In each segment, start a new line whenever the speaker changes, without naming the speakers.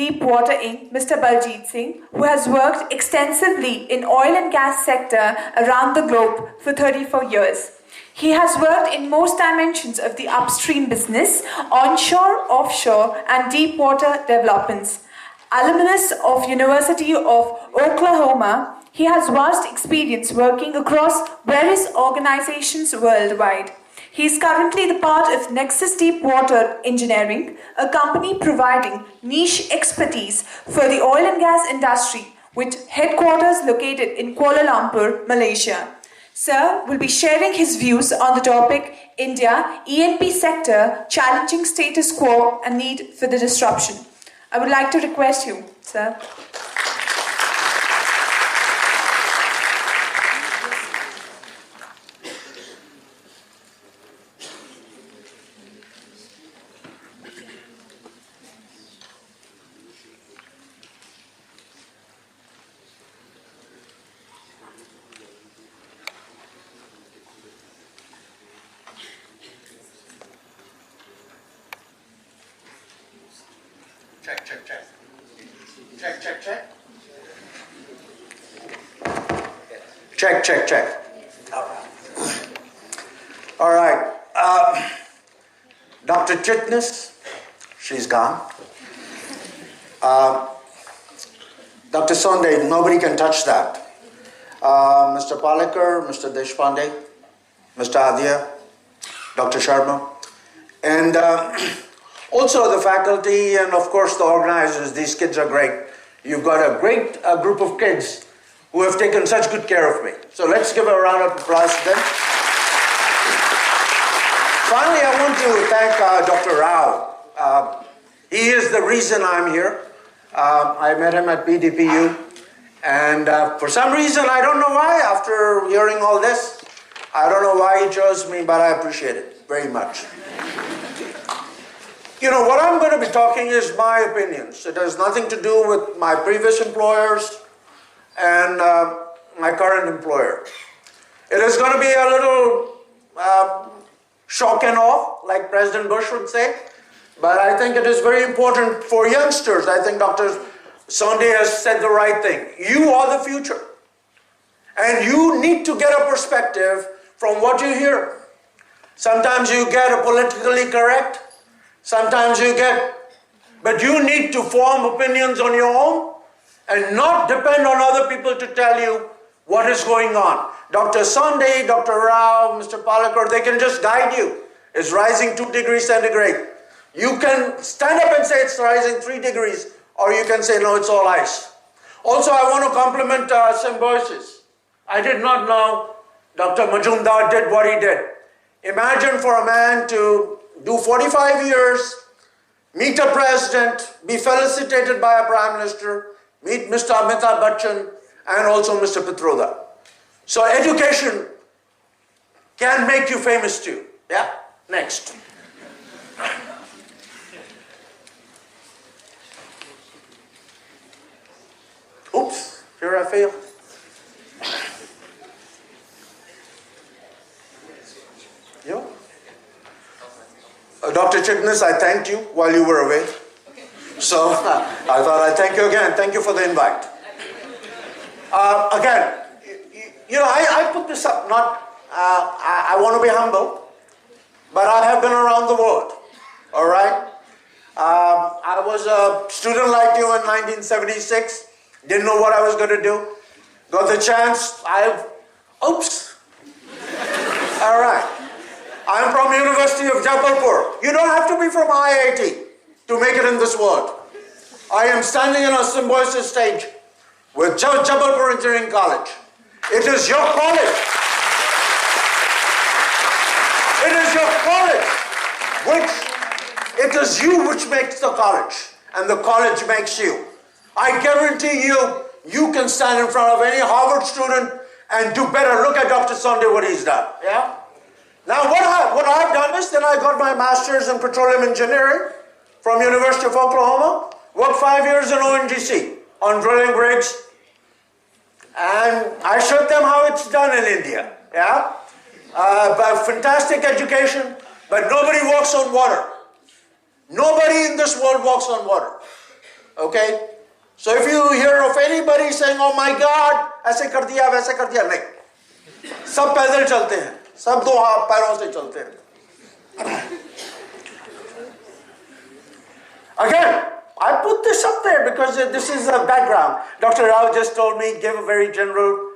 Deep Water Inc., Mr. Baljit Singh, who has worked extensively in oil and gas sector around the globe for 34 years. He has worked in most dimensions of the upstream business, onshore, offshore, and deep water developments. Alumnus of University of Oklahoma, he has vast experience working across various organizations worldwide. He is currently the part of Nexus Deep Water Engineering, a company providing niche expertise for the oil and gas industry with headquarters located in Kuala Lumpur, Malaysia. Sir will be sharing his views on the topic India E&P Sector, Challenging Status Quo and Need for the Disruption. I would like to request you, sir.
Check. All right. Dr. Chitnis, she's gone. Dr. Sonde, nobody can touch that. Mr. Palekar, Mr. Deshpande, Mr. Adya, Dr. Sharma, and also the faculty and of course the organizers. These kids are great. You've got a great group of kids who have taken such good care of me. So let's give a round of applause to them. Finally, I want to thank Dr. Rao. He is the reason I'm here. I met him at PDPU, and for some reason, I don't know why, after hearing all this, I don't know why he chose me, but I appreciate it very much. You know, what I'm going to be talking is my opinions. It has nothing to do with my previous employers and my current employer. It is going to be a little shock and awe, like President Bush would say, but I think it is very important for youngsters. I think Dr. Sonde has said the right thing. You are the future, and you need to get a perspective from what you hear. Sometimes you get a politically correct, sometimes you get, but you need to form opinions on your own and not depend on other people to tell you what is going on. Dr. Sonde, Dr. Rao, Mr. Palekar, they can just guide you. It's rising 2 degrees centigrade. You can stand up and say it's rising 3 degrees, or you can say, no, it's all ice. Also, I want to compliment Symbiosis. I did not know Dr. Majumdar did what he did. Imagine for a man to do 45 years, meet a president, be felicitated by a prime minister, meet Mr. Amitabh Bachchan, and also Mr. Pitroda. So education can make you famous too. Yeah? Next. Oops, here I fail. You? Dr. Chitnis, I thanked you while you were away. So I thought I'd thank you again. Thank you for the invite. Again, you know, I put this up not, I want to be humble, but I have been around the world, all right? I was a student like you in 1976, didn't know what I was going to do, got the chance, oops, all right. I'm from University of Jabalpur. You don't have to be from IIT to make it in this world. I am standing in a Symbiosis stage with Jabalpur Engineering College. It is your college. It is your college. It is you which makes the college, and the college makes you. I guarantee you, you can stand in front of any Harvard student and do better. Look at Dr. Sonde, what he's done. Yeah? Now, what I've done is then I got my master's in petroleum engineering from University of Oklahoma, worked 5 years in ONGC on drilling rigs, and I showed them how it's done in India. Yeah? Fantastic education, but nobody walks on water. Nobody in this world walks on water. Okay? So if you hear of anybody saying, oh my God, ऐसे कर दिया, वैसे कर दिया, नहीं. सब पैदल चलते हैं, सब दो पैरों से चलते हैं. Again, I put this up there because this is a background. Dr. Rao just told me, gave a very general.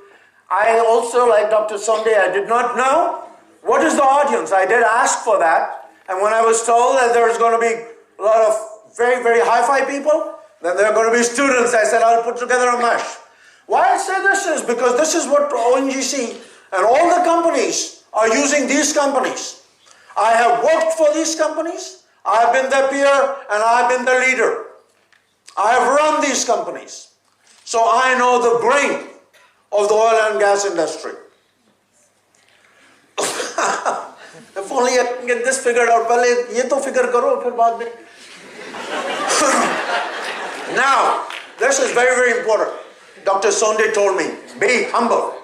I also, like Dr. Sunday, I did not know what is the audience. I did ask for that. And when I was told that there was going to be a lot of very, very hi-fi people, then there are going to be students, I said, I'll put together a mesh. Why I say this is because this is what ONGC and all the companies are using these companies. I have worked for these companies. I have been their peer and I have been their leader. I have run these companies. So I know the brain of the oil and gas industry. If only I can get this figured out. पहले ये तो figure करो, फिर बाद में. Now, this is very, very important. Dr. Sonde told me, be humble.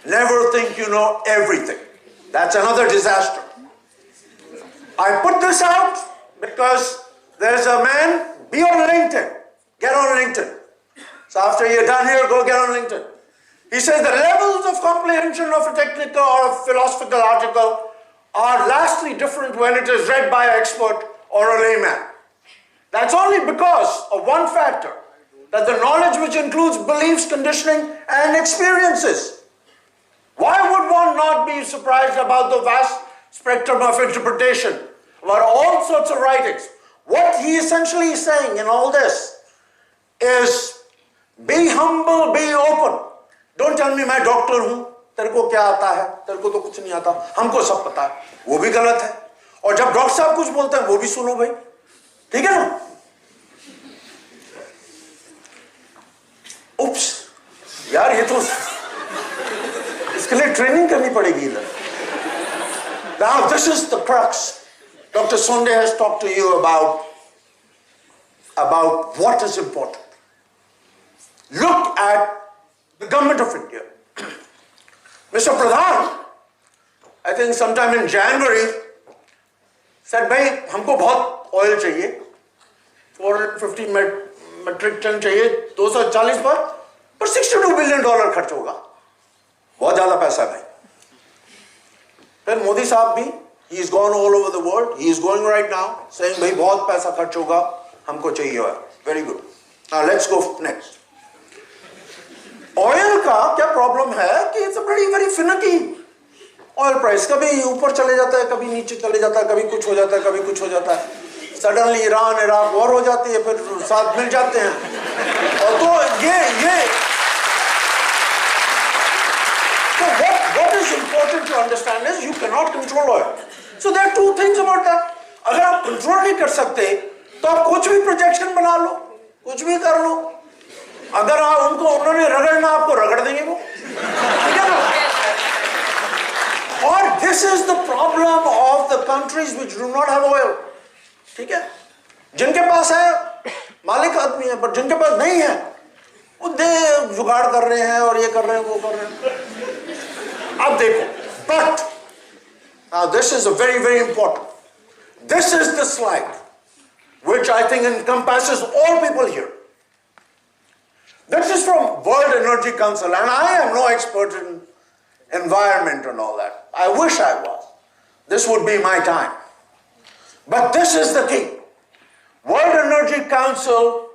Never think you know everything. That's another disaster. I put this out because there's a man, be on LinkedIn. Get on LinkedIn. So after you're done here, go get on LinkedIn. He says the levels of comprehension of a technical or a philosophical article are vastly different when it is read by an expert or a layman. That's only because of one factor, that the knowledge which includes beliefs, conditioning, and experiences. Why would one not be surprised about the vast spectrum of interpretation about all sorts of writings? What he essentially is saying in all this is be humble, be open. Don't tell me मैं doctor हूं, तेरे को क्या आता है, तेरे को तो कुछ नहीं आता, हमको सब पता है, वो भी गलत है. और जब डॉक्टर साहब कुछ बोलते हैं वो भी सुनो भाई, ठीक है ना? उप्स, यार ये तो इसके लिए ट्रेनिंग करनी पड़ेगी इधर. Now this is the crux. Dr. Sonde has talked to you about what is important. Look at the government of India. Mr. Pradhan, I think sometime in January, said, भाई हमको बहुत oil चाहिए, 450 metric ton चाहिए, 240 पर $62 billion खर्च होगा, बहुत ज़्यादा पैसा भाई. फिर मोदी साहब भी, he is gone all over the world, he is going right now, saying भाई बहुत पैसा खर्च होगा, हमको चाहिए oil. Very good. Now let's go next. Oil का क्या प्रॉब्लम है कि it's very finicky. Oil price कभी ऊपर चले जाता है, कभी नीचे चले जाता है, कभी कुछ हो जाता है, कभी कुछ हो जाता है. सडनली ईरान इराक वॉर हो जाती है, फिर साथ मिल जाते हैं. और तो ये so what is important to understand is you cannot control oil. So there are two things about that. अगर आप कंट्रोल नहीं कर सकते तो आप कुछ भी प्रोजेक्शन बना लो, कुछ भी कर लो. अगर आप उन्होंने रगड़ना, आपको रगड़ देंगे वो, ठीक है ना? और this is the problem of the countries which do not have oil. ठीक है? जिनके पास है, मालिक आदमी है, पर जिनके पास नहीं है, वो जुगाड़ कर रहे हैं और ये कर रहे हैं, वो कर रहे हैं. अब देखो, but now this is a very, very important. This is the slide which I think encompasses all people here. This is from World Energy Council, and I am no expert in environment and all that. I wish I was. This would be my time. But this is the key. World Energy Council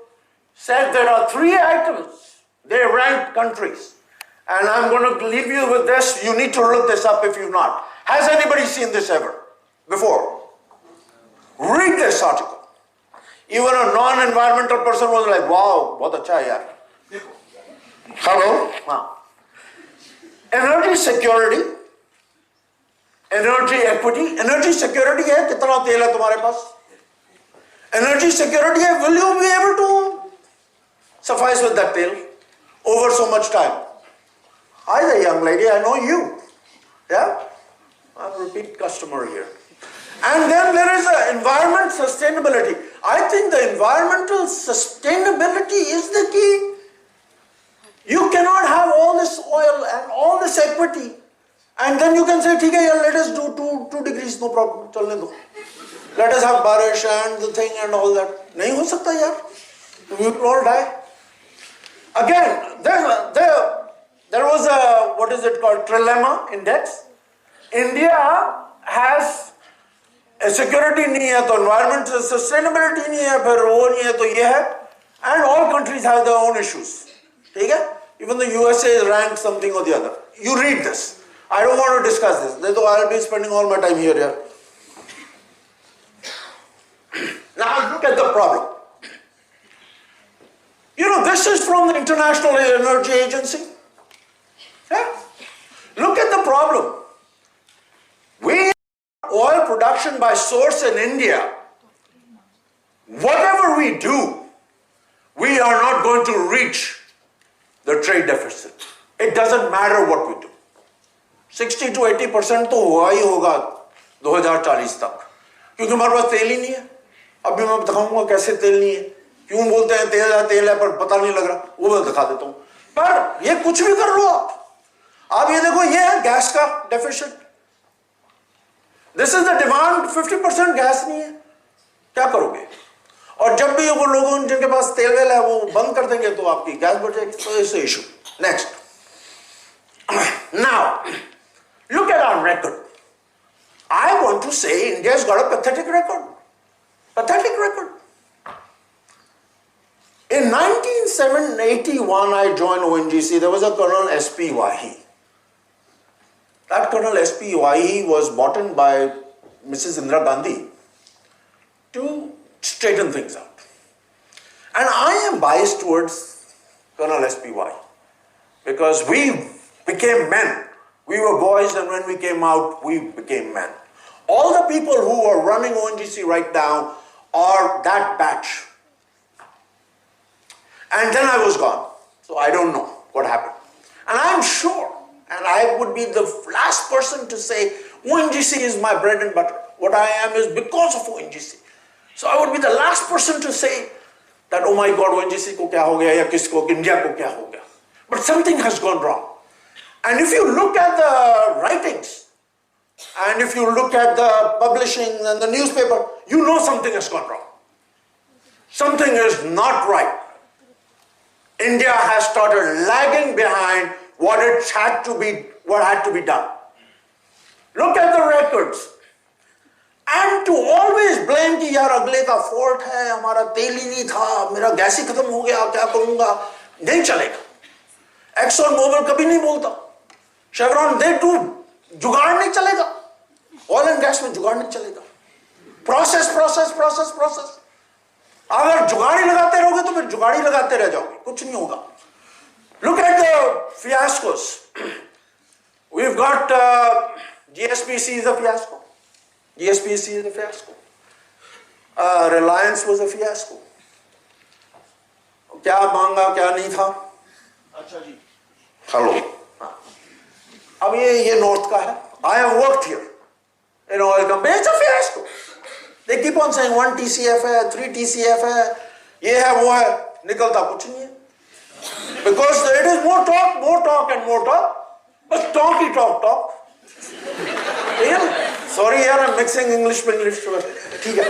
said there are 3 items. They ranked countries. And I'm going to leave you with this. You need to look this up if you've not. Has anybody seen this ever before? Read this article. Even a non-environmental person was like, wow, bahut acha hai yaar. Hello? Wow. Energy security, energy equity. Energy security है कितना तेल है तुम्हारे पास? Energy security है, will you be able to suffice with that tail over so much time? Hi there, young lady, I know you. Yeah? I'm a repeat customer here. And then there is the environment sustainability. I think the environmental sustainability is the key. You cannot have all this oil and all this equity and then you can say, ठीक है यार, let us do 2 degrees, no problem, चलने दो. Let us have barish and the thing and all that. नहीं हो सकता यार. We will all die. Again, there was a, what is it called, trilemma index. India has a security नहीं है तो environment sustainability नहीं है फिर वो नहीं है तो ये है, and all countries have their own issues. ठीक है? Even the USA is ranked something or the other. You read this. I don't want to discuss this. Then I'll be spending all my time here. Now look at the problem. You know, this is from the International Energy Agency. Yeah? Look at the problem. We oil production by source in India. Whatever we do, we are not going to reach the trade deficit. It doesn't matter what we do. 60 to 80% तो हुआ ही होगा 2040 तक, क्योंकि हमारे पास तेल ही नहीं है. अभी मैं दिखाऊंगा कैसे तेल नहीं है. क्यों बोलते हैं तेल है पर पता नहीं लग रहा, वो मैं दिखा देता हूं. पर ये कुछ भी कर लो आप ये देखो, ये है गैस का deficit. This is the demand, 50% gas नहीं है. क्या करोगे? और जब भी वो लोग जिनके पास तेल वेल है वो बंद कर देंगे तो आपकी गैस बढ़ जाएगी. तो it's issue. Next. Now look at our record. I want to say India's got a pathetic record. Pathetic record. In 1981, I joined ONGC. There was a Colonel S.P. Wahi. That Colonel S.P. Wahi was brought in by Mrs. Indira Gandhi to straighten things out. And I am biased towards Colonel S.P. Wahi because we became men. We were boys, and when we came out, we became men. All the people who are running ONGC right now are that batch. And then I was gone. So I don't know what happened. And I'm sure, and I would be the last person to say, ONGC is my bread and butter. What I am is because of ONGC. So I would be the last person to say that, oh my God, ONGC ko kya ho gaya, ya kisko, India ko kya ho gaya. But something has gone wrong. And if you look at the writings, and if you look at the publishing and the newspaper, you know something has gone wrong. Something is not right. India has started lagging behind what had to be done. Look at the records. And to always blame कि यार अगले का fault है, हमारा तेल ही नहीं था, मेरा गैस ही खत्म हो गया, क्या करूँगा? नहीं चलेगा. Exxon Mobil कभी नहीं बोलता. Chevron, they do. जुगाड़ नहीं चलेगा. Oil and gas में जुगाड़ नहीं चलेगा. Process. अगर जुगाड़ी लगाते रहोगे तो फिर जुगाड़ी लगाते रह जाओगे. कुछ नहीं होगा. Look at the fiascos. We've got GSPC is a fiasco. GSPC is a fiasco. Reliance was a fiasco. क्या मांगा क्या नहीं था? अच्छा जी. Hello. अब ये नॉर्थ का है. I have worked here in oil company. It's a fiasco. They keep on saying 1 TCF है, 3 TCF है, ये है वो है, निकलता कुछ नहीं है. Because it is more talk and more talk. But talk he talk. Sorry यार, I'm mixing English with English. ठीक है.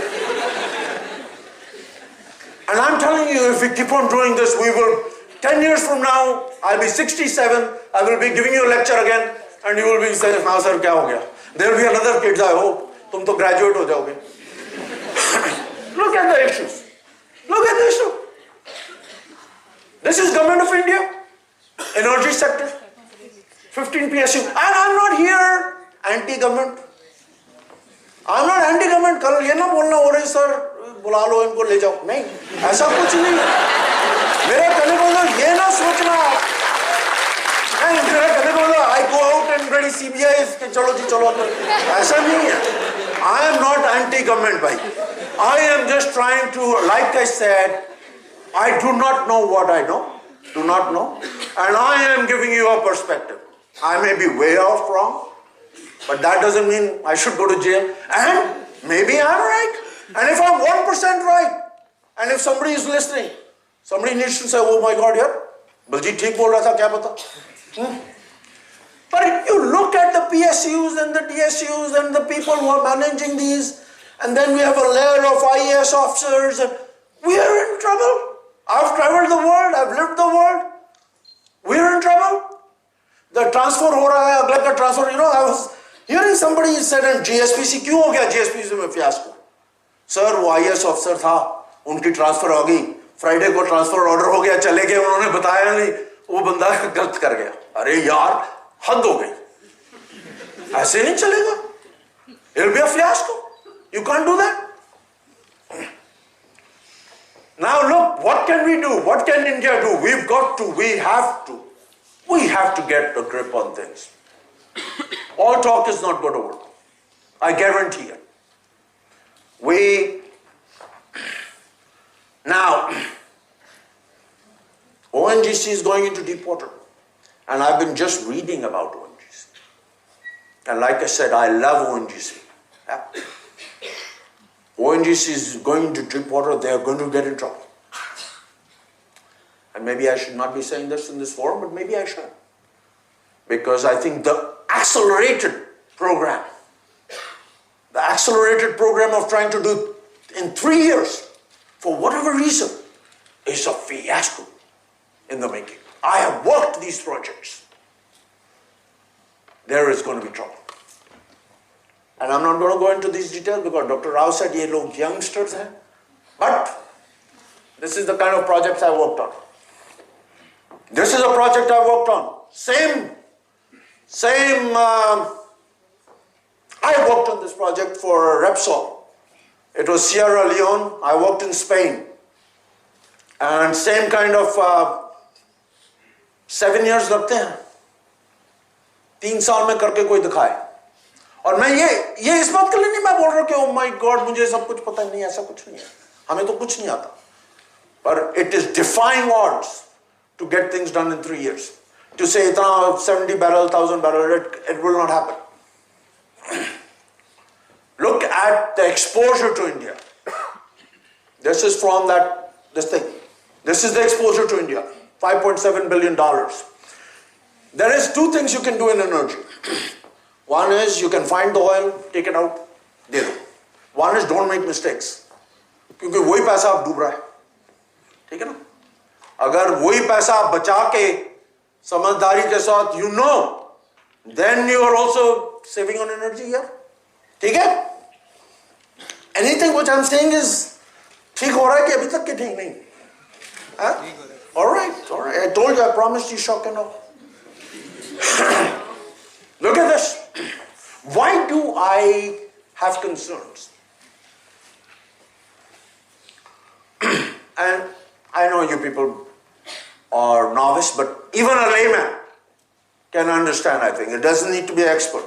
And I'm telling you, if we keep on doing this, we will. 10 years from now, I'll be 67, I will be giving you a lecture again, and you will be saying, हाँ sir, क्या हो गया? There will be another kids, I hope. तुम तो graduate हो जाओगे. Look at the issues. Look at the issue. This is Government of India, Energy Sector, 15 PSU. And I'm not here anti-government. I'm not anti-government. कल ये ना बोलना हो रही सर, बुला लो इनको ले जाओ. नहीं, ऐसा कुछ नहीं है. मेरे कहने को तो ये ना सोचना, नहीं मेरे कहने को तो I go out and ready CBI के चलो जी चलो, ऐसा नहीं है. I am not anti-government भाई. I am just trying to, like I said, I do not know what I know, do not know, and I am giving you a perspective. I may be way off wrong, but that doesn't mean I should go to jail, and maybe I'm right. And if I'm 1% right, and if somebody is listening, somebody needs to say, oh my God, yeah, Baljit ठीक बोल रहा था, क्या पता? But if you look at the PSUs and the DSUs and the people who are managing these, and then we have a layer of IAS officers, and we are in trouble. I've traveled the world, I've lived the world. We're in trouble. The transfer हो रहा है, अगला का transfer, you know, I was hearing somebody said in GSPC, क्यों हो गया GSPC में fiasco? Sir, वो IS officer था, उनकी transfer हो गई, Friday को transfer order हो गया, चले गए, उन्होंने बताया नहीं, वो बंदा गलत कर गया. अरे यार, हद हो गई. ऐसे नहीं चलेगा. It'll be a fiasco. You can't do that. Now look, what can we do? What can India do? We have to get a grip on things. All talk is not going to work. I guarantee it. Now, ONGC is going into deep water. And I've been just reading about ONGC. And like I said, I love ONGC. Yeah. ONGC is going into deep water, they are going to get in trouble. And maybe I should not be saying this in this forum, but maybe I should. Because I think the accelerated program of trying to do in 3 years, for whatever reason, is a fiasco in the making. I have worked these projects. There is going to be trouble. And I'm not going to go into these details because Dr. Rao said ye log youngsters hain. But this is the kind of projects I worked on. This is a project I worked on. I worked on this project for Repsol. It was Sierra Leone. I worked in Spain. And same kind of 7 years लगते हैं. 3 साल में करके कोई दिखाए. और मैं ये इस बात के लिए नहीं मैं बोल रहा कि oh my God मुझे सब कुछ पता नहीं, ऐसा कुछ नहीं है. हमें तो कुछ नहीं आता. But it is defying odds to get things done in 3 years. To say इतना 70 barrel, 1000 barrel, it will not happen. Look at the exposure to India. This is from this thing. This is the exposure to India. $5.7 billion. There is 2 things you can do in energy. One is you can find the oil, take it out, de do. One is don't make mistakes. क्योंकि वही पैसा आप डूब रहा है. ठीक है ना? अगर वही पैसा आप बचा के समझदारी के साथ then you are also saving on energy here. ठीक है? Anything which I'm saying is ठीक हो रहा है कि अभी तक के ठीक नहीं? All right. I told you, I promised you shock and awe. Look at this. Why do I have concerns? And I know you people are novice, but even a layman can understand, I think. It doesn't need to be an expert.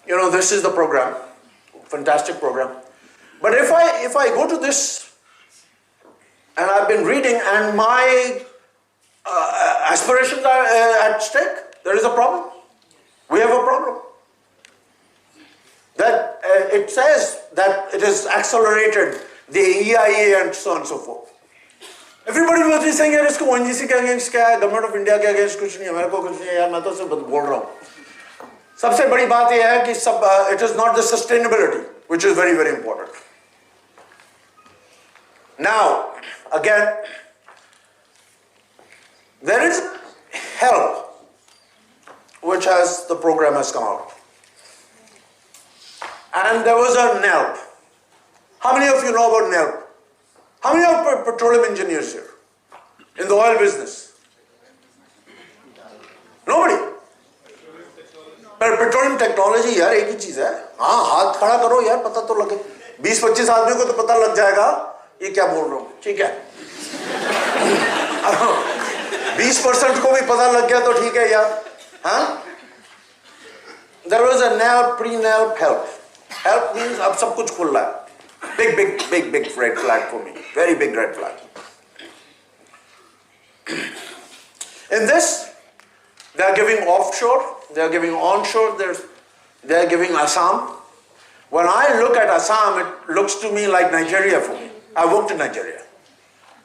This is the program. Fantastic program. But if I go to this, and I've been reading, and my aspirations are at stake, there is a problem. We have a problem. That it says that it is accelerated, the EIA and so on and so forth. Everybody will be saying, यार इसको ONGC के against क्या है, Government of India के against कुछ नहीं है, मेरे को कुछ नहीं है, यार मैं तो सिर्फ बोल रहा हूँ. सबसे बड़ी बात यह है कि it is not the sustainability, which is very, very important. Now, again, there is help, which the program has come out. And there was a NELP. How many of you know about NELP? How many are petroleum engineers here? In the oil business? Nobody? But petroleum technology, यार एक ही चीज है. हाँ, हाथ खड़ा करो यार, पता तो लगे. 20-25 आदमियों को तो पता लग जाएगा ये क्या बोल रहा हूँ. ठीक है? 20% को भी पता लग गया तो ठीक है यार. हाँ? There was a NELP, pre-NELP help. Help means अब सब कुछ खुल रहा है. Big red flag for me. Very big red flag. In this, they are giving offshore, they are giving onshore, they are giving Assam. When I look at Assam, it looks to me like Nigeria for me. I worked in Nigeria.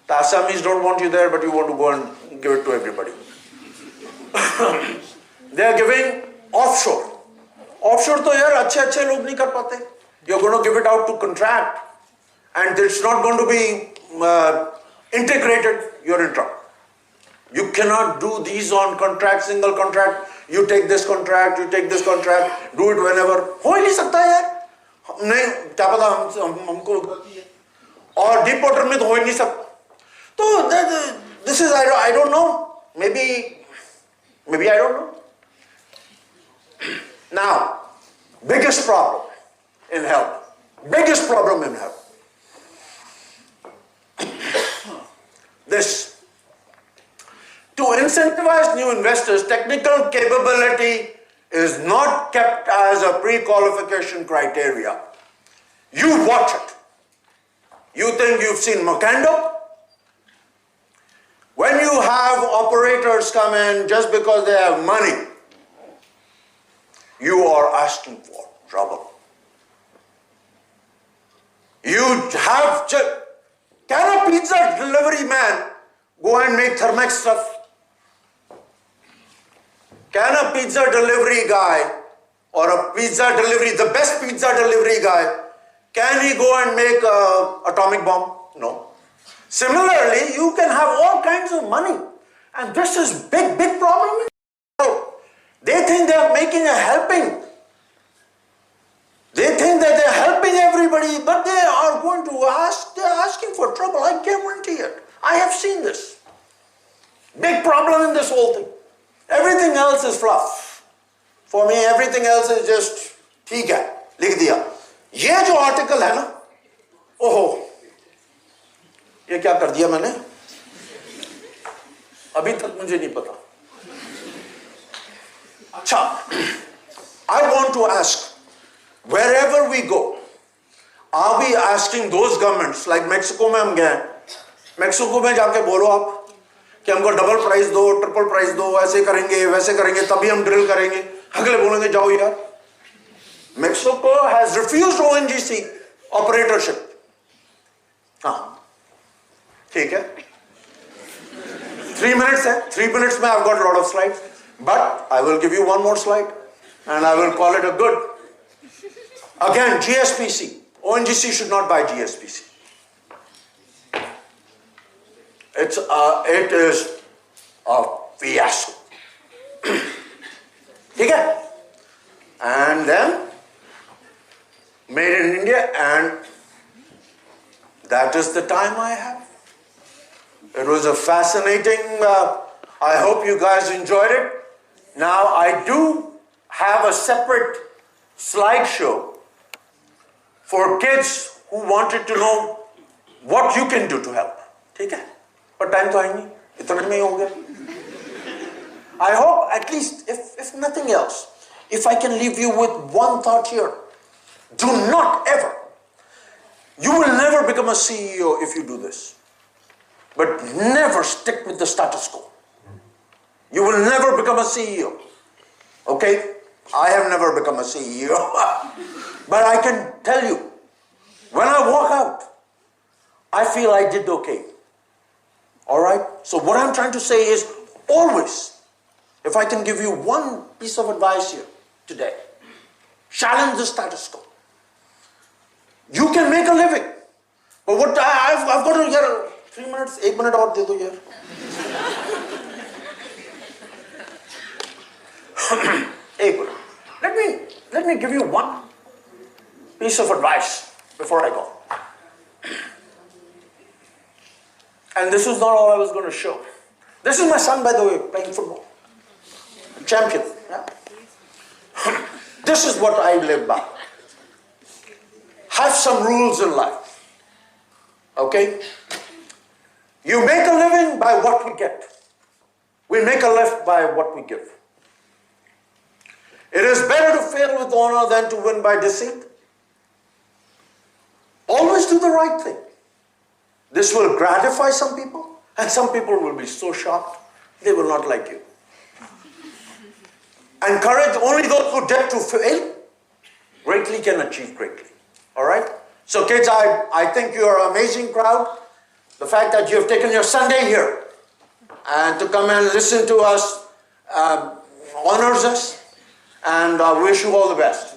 The Assamese don't want you there, but you want to go and give it to everybody. They are giving offshore. Offshore तो यार अच्छे लोग नहीं कर पाते. You're going to give it out to contract, and it's not going to be integrated, you're in trouble. You cannot do these on contract, single contract. You take this contract, you take this contract, do it whenever. हो ही नहीं सकता यार. नहीं क्या पता हमको गलती है. और deep water में तो हो ही नहीं सकता. तो this is I don't know. Maybe I don't know. Now, biggest problem in health. Biggest problem in health. This. To incentivize new investors, technical capability is not kept as a pre-qualification criteria. You watch it. You think you've seen Macando? When you have operators come in just because they have money, you are asking for trouble. You have can a pizza delivery man go and make Thermex stuff? Can a pizza delivery guy or a pizza delivery, the best pizza delivery guy, can he go and make an atomic bomb? No. Similarly, you can have all kinds of money. And this is big problem. They think they are making a helping. They think that they're helping everybody, but they are going to they're asking for trouble. I guarantee it. I have seen this. Big problem in this whole thing. Everything else is fluff. For me, everything else is just, ठीक है, लिख दिया. ये जो article है ना, ओहो, ये क्या कर दिया मैंने? अभी तक मुझे नहीं पता. अच्छा, I want to ask, wherever we go, are we asking those governments, like Mexico में हम गए, Mexico में जाके बोलो आप, कि हमको डबल प्राइस दो, ट्रिपल प्राइस दो, ऐसे करेंगे, वैसे करेंगे, तभी हम ड्रिल करेंगे. अगले बोलेंगे जाओ यार. Mexico has refused ONGC operatorship. हाँ, ठीक है. 3 minutes है. 3 minutes में I've got a lot of slides, but I will give you one more slide, and I will call it a good. Again, GSPC. ONGC should not buy GSPC. It is a fiasco. Okay? And then made in India, and that is the time I have. It was a fascinating, I hope you guys enjoyed it. Now I do have a separate slideshow for kids who wanted to know what you can do to help. Okay? But time to नहीं, इतना में ही हो गया. I hope at least, if nothing else, if I can leave you with one thought here, do not ever, you will never become a CEO if you do this, but never stick with the status quo. You will never become a CEO. Okay? I have never become a CEO, but I can tell you, when I walk out, I feel I did okay. All right? So what I'm trying to say is, always, if I can give you one piece of advice here today, challenge the status quo. You can make a living. But what I've got to hear 3 minutes, 1 minute और दे दो यार. Let me give you one piece of advice before I go. And this is not all I was going to show. This is my son, by the way, playing football. Champion. Yeah? This is what I live by. Have some rules in life. Okay? You make a living by what we get. We make a life by what we give. It is better to fail with honor than to win by deceit. Always do the right thing. This will gratify some people, and some people will be so shocked, they will not like you. Encourage only those who dare to fail, greatly can achieve greatly. All right? So kids, I think you are an amazing crowd. The fact that you have taken your Sunday here and to come and listen to us honors us, and I wish you all the best.